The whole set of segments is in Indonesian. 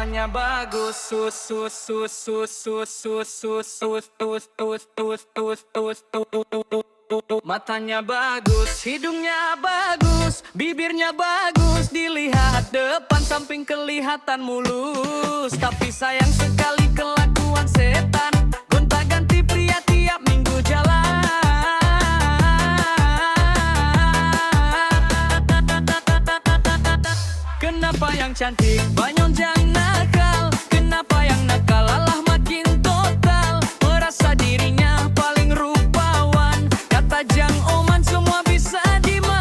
matanya bagus, sus sus sus sus sus sus sus sus tus tus tus tus tus tus. Matanya bagus, hidungnya bagus, bibirnya bagus, dilihat depan samping kelihatan mulus. Tapi sayang sekali kelakuan setan, gonta-ganti pria tiap minggu jalan. Kenapa yang cantik banyonjang nakal? Kenapa yang nakal alah makin total? Merasa dirinya paling rupawan, kata Jang Oman semua bisa dimakan.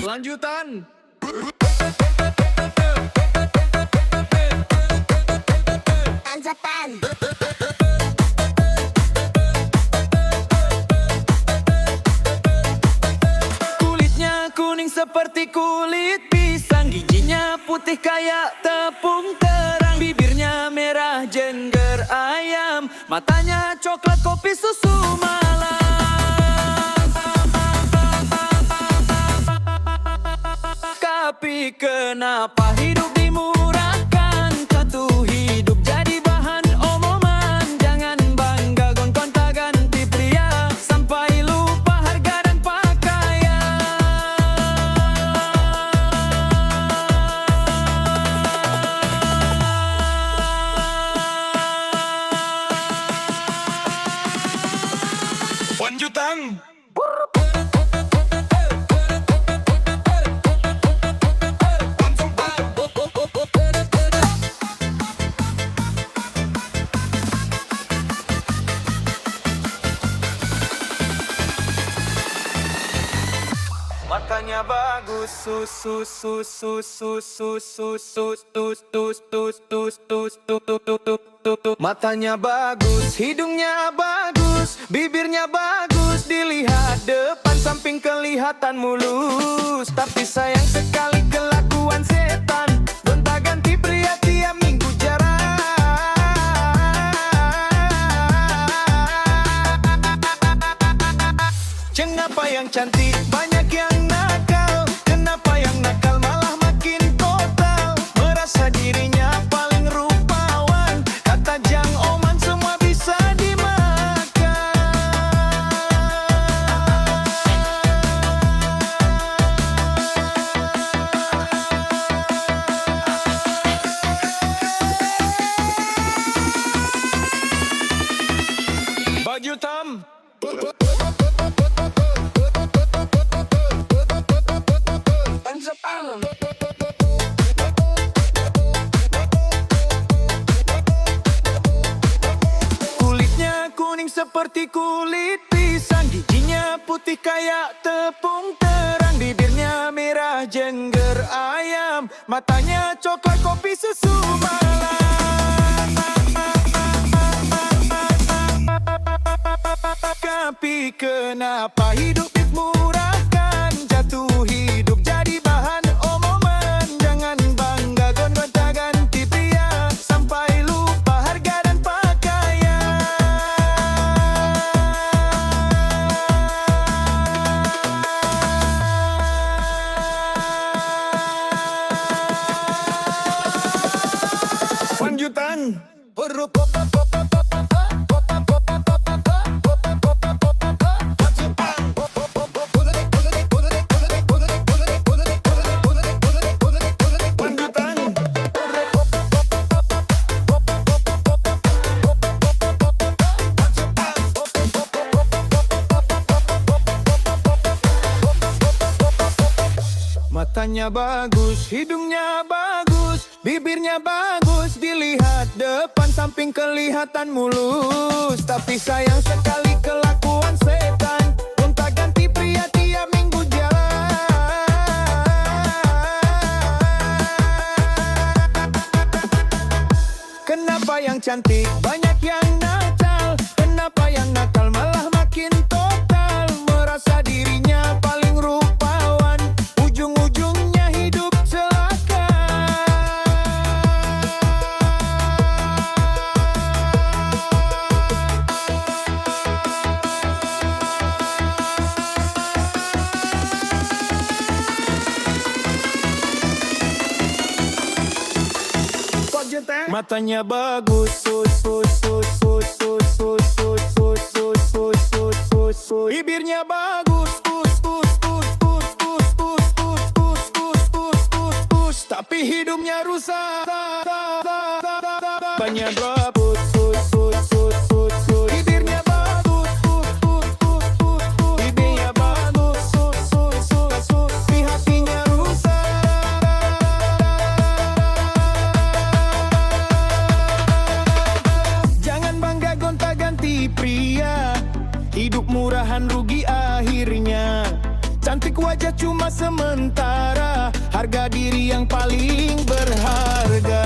Lanjutan. Kulitnya kuning seperti kulit pisang, giginya putih kayak tepung terang, bibirnya merah jengger ayam, matanya coklat kopi susu malam. Tapi kenapa hidup dimurahkan? Satu hidup jadi bahan omongan. Jangan bangga gonta-ganti pria sampai lupa harga dan pakaian. Lanjutan. Matanya bagus, sus sus sus sus sus sus sus sus tus tus tus tus tus tus. Matanya bagus, hidungnya bagus, bibirnya bagus, dilihat depan samping kelihatan mulus. Tapi sayang sekali kelakuan setan, gonta-ganti pria tiap minggu jarang. Kenapa yang cantik banyak yang nakal? Kenapa yang nakal malah makin total? Merasa dirinya paling rupawan, kata Jang Oman semua bisa dimakan. Baju hitam. Kulitnya kuning seperti kulit pisang, giginya putih kayak tepung terang, bibirnya merah jengger ayam, matanya coklat kopi susu malam. Tapi kenapa hidup dimurahkan? Jatuh hidup jadi bahan omongan. Jangan bangga gonta-ganti pria sampai lupa harga dan pakaian. Lanjutan. Matanya bagus, hidungnya bagus, bibirnya bagus, dilihat depan samping kelihatan mulus. Tapi sayang sekali kelakuan setan, gonta-ganti pria tiap minggu jalan. Kenapa yang cantik banyak yang nakal? Kenapa yang nakal malah makin total? Merasa dirinya paling rupawan, ujung-ujungnya hidup celaka. matanya bagus, bibirnya bagus, tapi hidungnya rusak. Banyak bagus, bibirnya bagus, bibirnya bagus, tapi hatinya rusak. Jangan bangga gonta-ganti pria, hidup murahan rugi akhirnya. Cantik wajah cuma sementara, harga diri yang paling berharga.